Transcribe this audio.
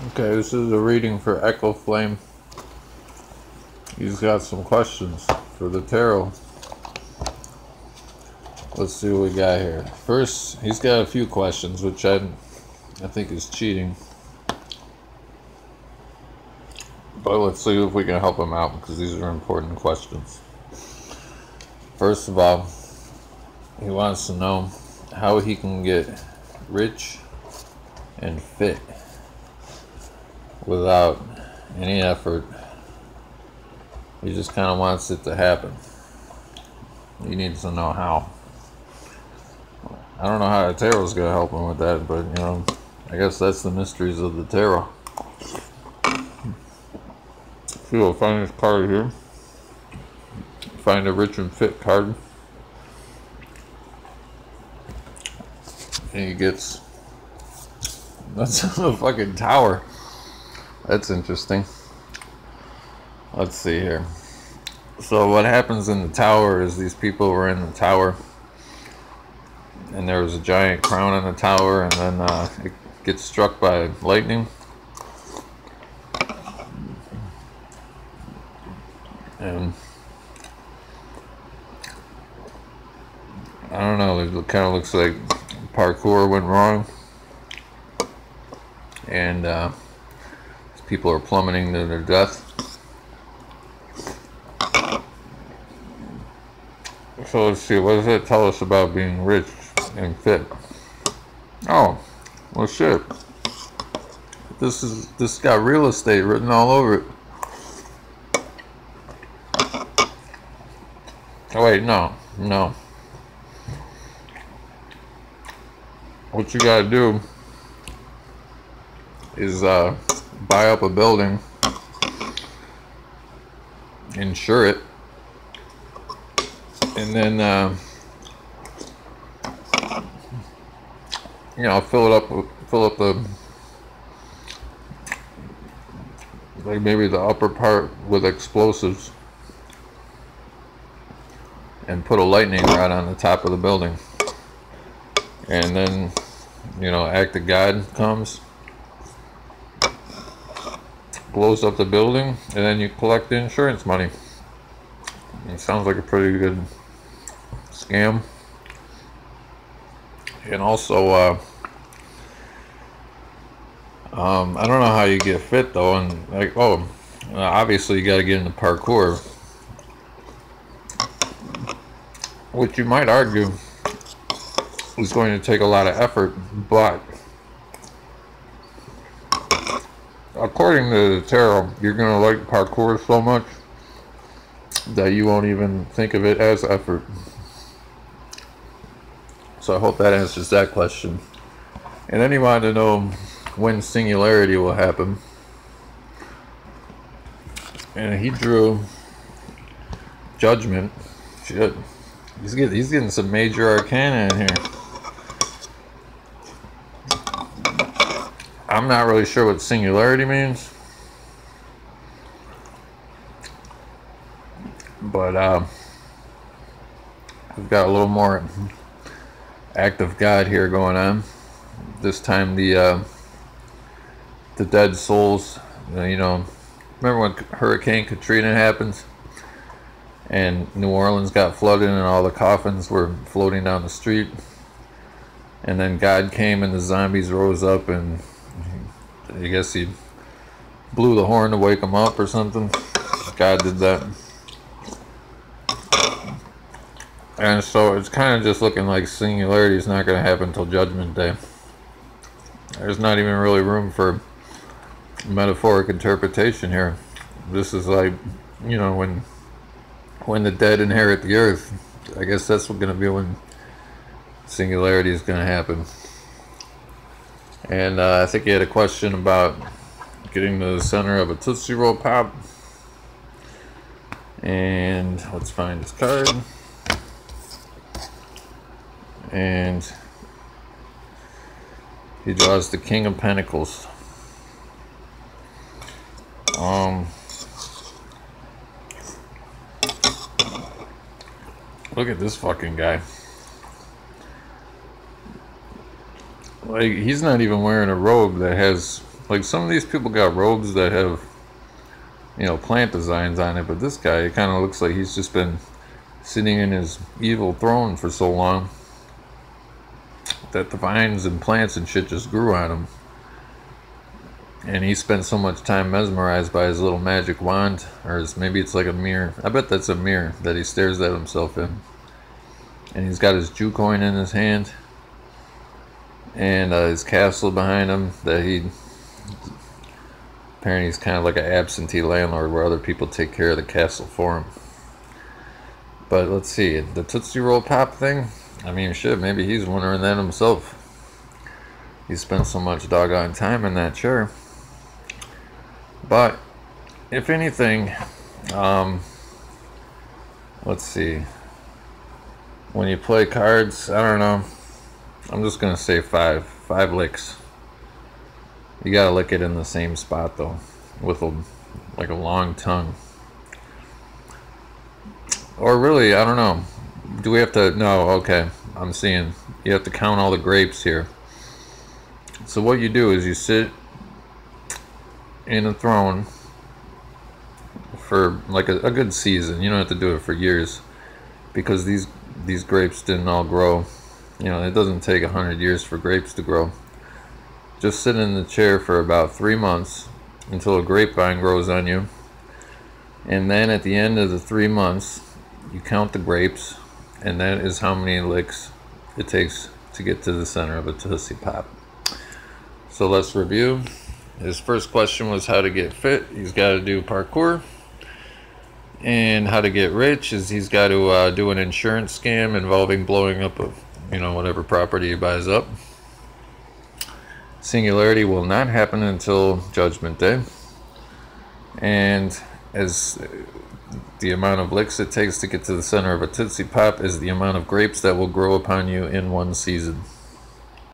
Okay, this is a reading for EchoFlame. He's got some questions for the tarot. Let's see what we got here. First, he's got a few questions, which I think is cheating. But let's see if we can help him out, because these are important questions. First of all, he wants to know how he can get rich and fit without any effort. He just kind of wants it to happen. He needs to know how. I don't know how the tarot is going to help him with that, but you know, I guess that's the mysteries of the tarot. See, we'll find this card here. Find a rich and fit card. And he gets, that's a fucking tower. That's interesting. Let's see here. So what happens in the tower is these people were in the tower, and there was a giant crown in the tower, and then it gets struck by lightning. And I don't know, it kind of looks like parkour went wrong, and people are plummeting to their death. So let's see, what does that tell us about being rich and fit? Oh, well shit. This got real estate written all over it. Oh wait, no. What you gotta do is buy up a building, insure it, and then you know, fill up the, like maybe the upper part with explosives, and put a lightning rod on the top of the building, and then, you know, act of God comes, blows up the building, and then you collect the insurance money. It sounds like a pretty good scam. And also, I don't know how you get fit though, and like, obviously you got to get into parkour, which you might argue is going to take a lot of effort, but according to the tarot, you're going to like parkour so much that you won't even think of it as effort. So I hope that answers that question. And then he wanted to know when singularity will happen, and he drew Judgment. Shit, he's getting some major arcana in here. I'm not really sure what singularity means, but we've got a little more act of God here going on. This time the dead souls, you know, remember when Hurricane Katrina happens and New Orleans got flooded and all the coffins were floating down the street, and then God came and the zombies rose up, and I guess he blew the horn to wake them up or something. God did that. And so it's kind of just looking like singularity is not going to happen until Judgment Day. There's not even really room for metaphoric interpretation here. This is like, you know, when the dead inherit the earth. I guess that's going to be when singularity is going to happen. And I think he had a question about getting to the center of a Tootsie Roll Pop. And let's find this card. And he draws the King of Pentacles. Look at this fucking guy. Like, he's not even wearing a robe that has Like some of these people got robes that have, you know, plant designs on it, but this guy, it kind of looks like he's just been sitting in his evil throne for so long that the vines and plants and shit just grew on him. And he spent so much time mesmerized by his little magic wand, or maybe it's like a mirror. I bet that's a mirror that he stares at himself in. And he's got his Jew coin in his hand, and his castle behind him that he... Apparently he's kind of like an absentee landlord where other people take care of the castle for him. But let's see, the Tootsie Roll Pop thing, I mean, shit, maybe he's wondering that himself. He spent so much doggone time in that chair. But, if anything, let's see. When you play cards, I don't know. I'm just going to say 5. 5 licks. You got to lick it in the same spot, though. With like a long tongue. Or really, I don't know. Do we have to... No, okay. I'm seeing. You have to count all the grapes here. So what you do is you sit in a throne for like a good season. You don't have to do it for years, because these grapes didn't all grow. You know, it doesn't take 100 years for grapes to grow. Just sit in the chair for about 3 months until a grapevine grows on you, and then at the end of the 3 months you count the grapes, and that is how many licks it takes to get to the center of a Tootsie Pop. So let's review. His first question was how to get fit. He's got to do parkour. And how to get rich is he's got to do an insurance scam involving blowing up a, you know, whatever property he buys up. Singularity will not happen until Judgment Day. And as the amount of licks it takes to get to the center of a Tootsie Pop is the amount of grapes that will grow upon you in one season.